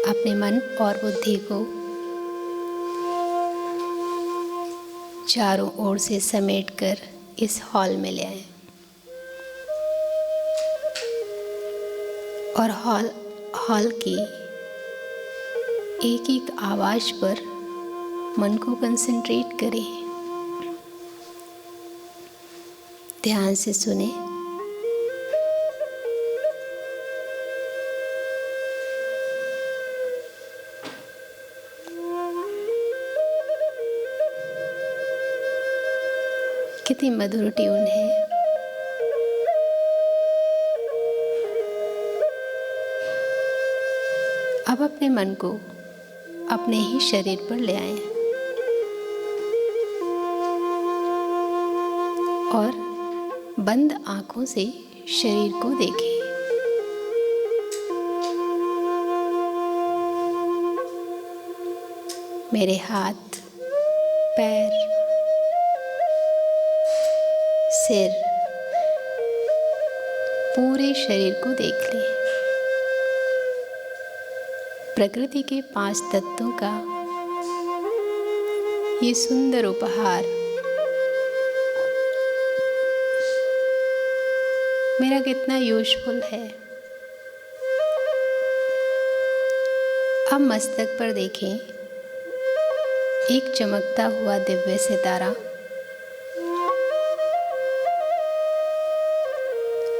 अपने मन और बुद्धि को चारों ओर से समेटकर इस हॉल में ले आएं और हॉल की एक एक आवाज़ पर मन को कंसंट्रेट करें। ध्यान से सुने। कितनी मधुर ट्यून है। अब अपने मन को अपने ही शरीर पर ले आएं और बंद आंखों से शरीर को देखें। मेरे हाथ, पैर, सिर, पूरे शरीर को देख लें। प्रकृति के 5 तत्वों का ये सुंदर उपहार मेरा कितना यूज़फुल है। अब मस्तक पर देखें एक चमकता हुआ दिव्य सितारा,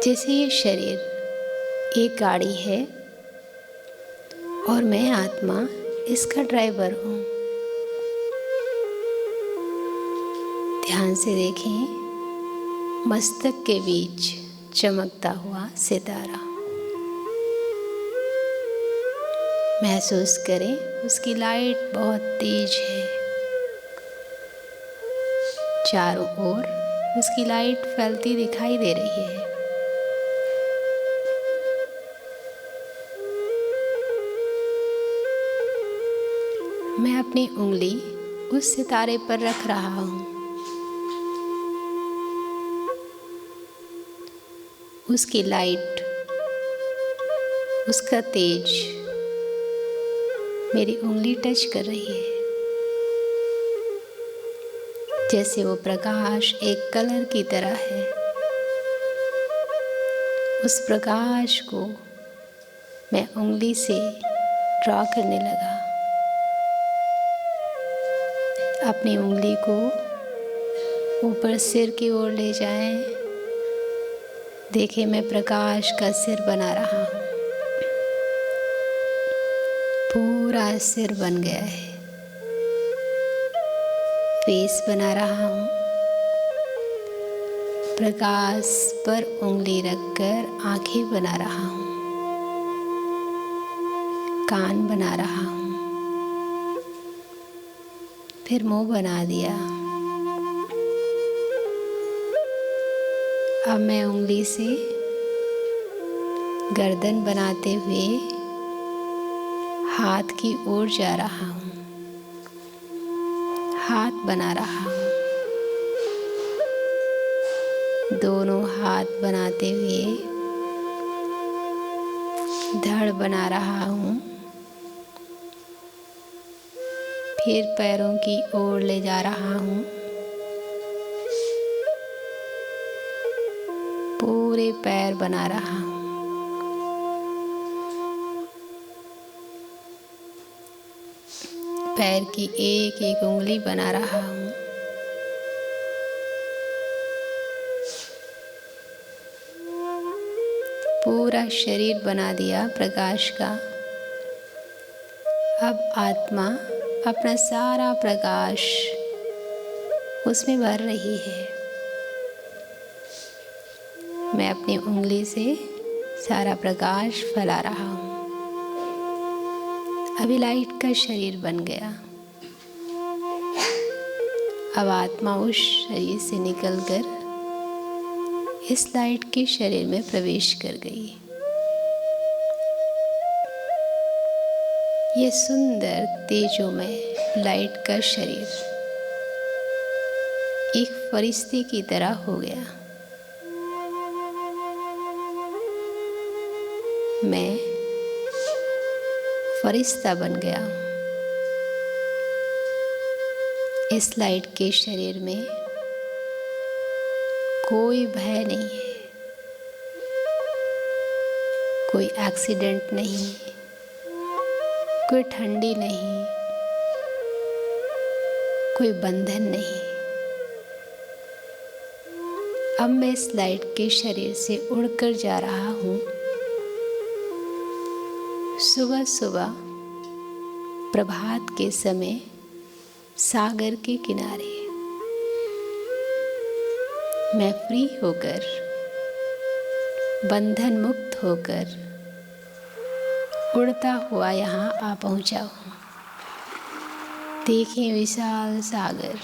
जैसे ये शरीर एक गाड़ी है और मैं आत्मा इसका ड्राइवर हूँ। ध्यान से देखें मस्तक के बीच चमकता हुआ सितारा। महसूस करें उसकी लाइट बहुत तेज है। चारों ओर उसकी लाइट फैलती दिखाई दे रही है। मैं अपनी उंगली उस सितारे पर रख रहा हूँ। उसकी लाइट, उसका तेज मेरी उंगली टच कर रही है। जैसे वो प्रकाश एक कलर की तरह है। उस प्रकाश को मैं उंगली से ड्रॉ करने लगा। अपनी उंगली को ऊपर सिर की ओर ले जाएं। देखें मैं प्रकाश का सिर बना रहा हूँ। पूरा सिर बन गया है। फेस बना रहा हूँ। प्रकाश पर उंगली रखकर आंखें बना रहा हूँ। कान बना रहा हूँ। फिर मुंह बना दिया। अब मैं उंगली से गर्दन बनाते हुए हाथ की ओर जा रहा हूँ। हाथ बना रहा हूँ। दोनों हाथ बनाते हुए धड़ बना रहा हूँ। फिर पैरों की ओर ले जा रहा हूँ। पूरे पैर बना रहा हूँ। पैर की एक एक उंगली बना रहा हूँ। पूरा शरीर बना दिया प्रकाश का। अब आत्मा अपना सारा प्रकाश उसमें भर रही है। मैं अपनी उंगली से सारा प्रकाश फैला रहा हूँ। अभी लाइट का शरीर बन गया। अब आत्मा उस शरीर से निकलकर इस लाइट के शरीर में प्रवेश कर गई। ये सुंदर तेजोमय लाइट का शरीर एक फरिश्ते की तरह हो गया। मैं फरिश्ता बन गया। इस लाइट के शरीर में कोई भय नहीं है, कोई एक्सीडेंट नहीं, कोई ठंडी नहीं, कोई बंधन नहीं। अब मैं इस लाइट के शरीर से उड़कर जा रहा हूँ। सुबह सुबह प्रभात के समय सागर के किनारे मैं फ्री होकर, बंधन मुक्त होकर उड़ता हुआ यहाँ आ पहुँचा हूँ। देखें विशाल सागर,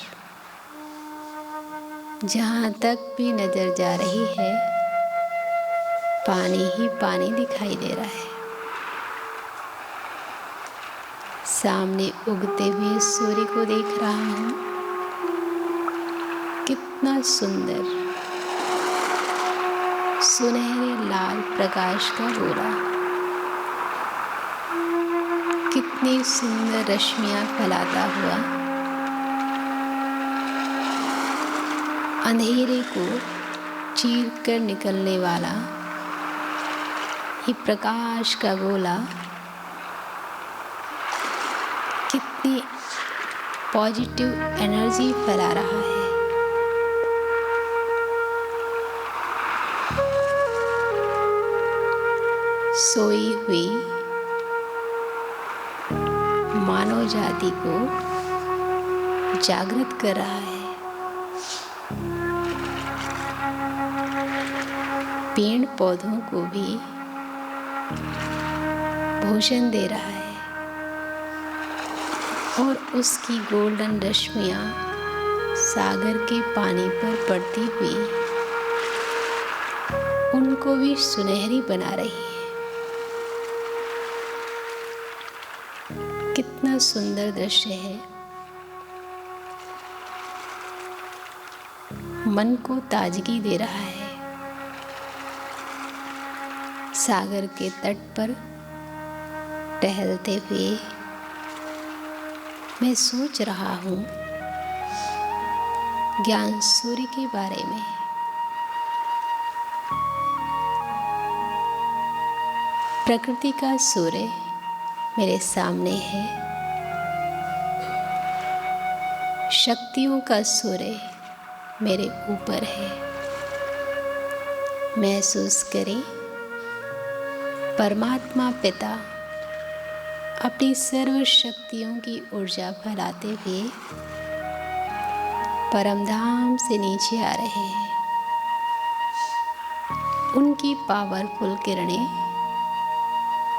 जहाँ तक भी नजर जा रही है पानी ही पानी दिखाई दे रहा है। सामने उगते हुए सूर्य को देख रहा हूँ, कितना सुंदर सुनहरे लाल प्रकाश का गोला, कितनी सुंदर रश्मियाँ फैलाता हुआ अंधेरे को चीर कर निकलने वाला ये प्रकाश का गोला कितनी पॉजिटिव एनर्जी फैला रहा है। सोई हुई मानव जाति को जागृत कर रहा है। पेड़ पौधों को भी भोजन दे रहा है और उसकी गोल्डन रश्मियाँ सागर के पानी पर पड़ती हुई उनको भी सुनहरी बना रही है। कितना सुंदर दृश्य है, मन को ताजगी दे रहा है। सागर के तट पर टहलते हुए मैं सोच रहा हूँ ज्ञान सूर्य के बारे में। प्रकृति का सूर्य मेरे सामने है, शक्तियों का सूर्य मेरे ऊपर है। महसूस करें, परमात्मा पिता अपनी सर्व शक्तियों की ऊर्जा फैलाते हुए परमधाम से नीचे आ रहे हैं। उनकी पावरफुल किरणें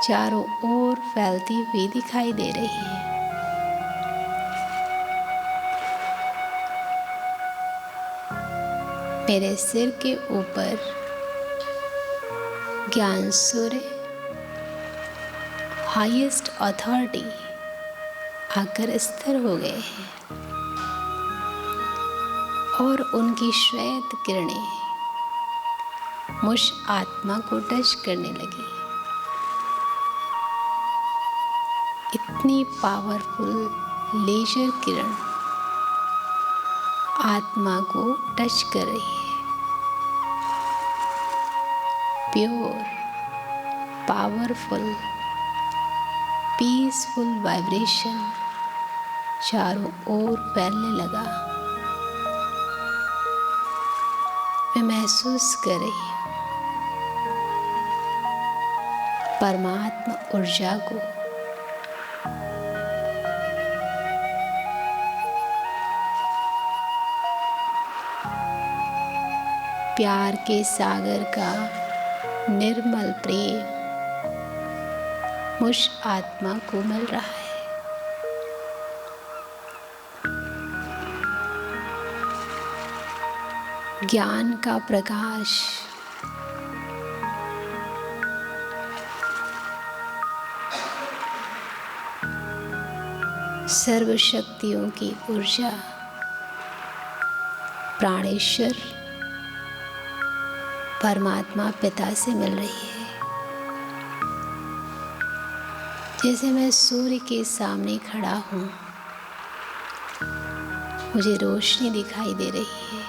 चारों ओर फैलती हुई दिखाई दे रही है। मेरे सिर के ऊपर ज्ञान सूर्य हाईएस्ट अथॉरिटी आकर स्थिर हो गए हैं और उनकी श्वेत किरणें मुझ आत्मा को टच करने लगी। इतनी पावरफुल लेजर किरण आत्मा को टच कर रही है। प्योर, पावरफुल, पीसफुल वाइब्रेशन चारों ओर फैलने लगा। मैं महसूस कर रही हूँ परमात्मा ऊर्जा को। प्यार के सागर का निर्मल प्रेम मुझ आत्मा को मिल रहा है। ज्ञान का प्रकाश सर्व शक्तियों की ऊर्जा प्राणेश्वर परमात्मा पिता से मिल रही है। जैसे मैं सूर्य के सामने खड़ा हूँ, मुझे रोशनी दिखाई दे रही है,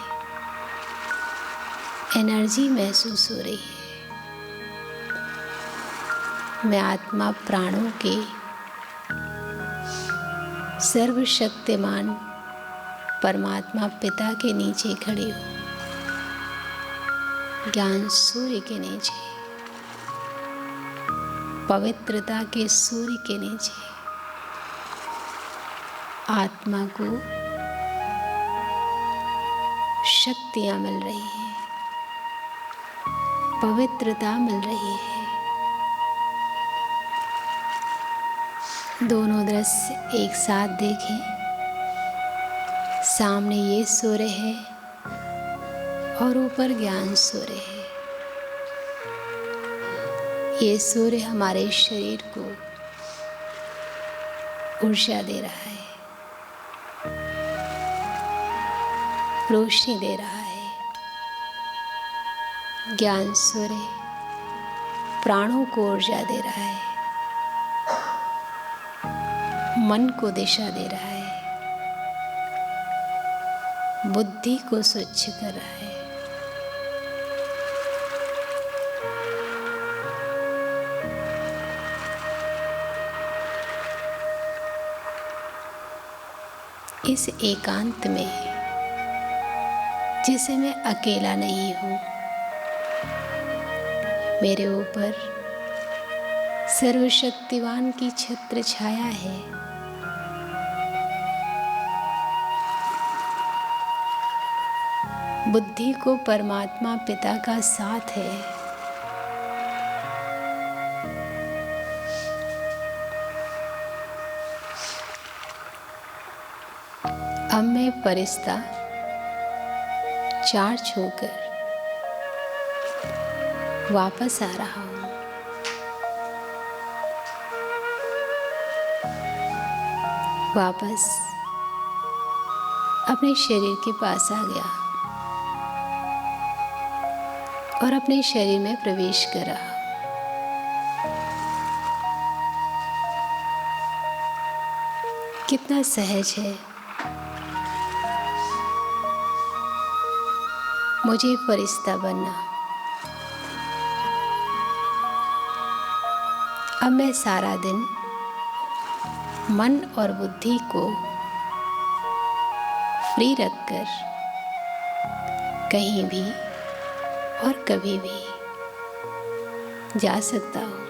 एनर्जी महसूस हो रही है। मैं आत्मा प्राणों के सर्वशक्तिमान परमात्मा पिता के नीचे खड़ी हूँ, ज्ञान सूर्य के नीचे, पवित्रता के सूर्य के नीचे। आत्मा को शक्तियाँ मिल रही हैं, पवित्रता मिल रही है। दोनों दृश्य एक साथ देखें। सामने ये सूर्य है और ऊपर ज्ञान सूर्य है। ये सूर्य हमारे शरीर को ऊर्जा दे रहा है, रोशनी दे रहा है। ज्ञान सूर्य प्राणों को ऊर्जा दे रहा है, मन को दिशा दे रहा है, बुद्धि को स्वच्छ कर रहा है। इस एकांत में जिसे मैं अकेला नहीं हूँ, मेरे ऊपर सर्वशक्तिवान की छत्र छाया है। बुद्धि को परमात्मा पिता का साथ है। अब मैं फरिश्ता चार्ज होकर वापस आ रहा हूँ। वापस अपने शरीर के पास आ गया और अपने शरीर में प्रवेश करा। कितना सहज है मुझे फरिश्ता बनना। अब मैं सारा दिन मन और बुद्धि को फ्री रखकर कहीं भी और कभी भी जा सकता हूँ।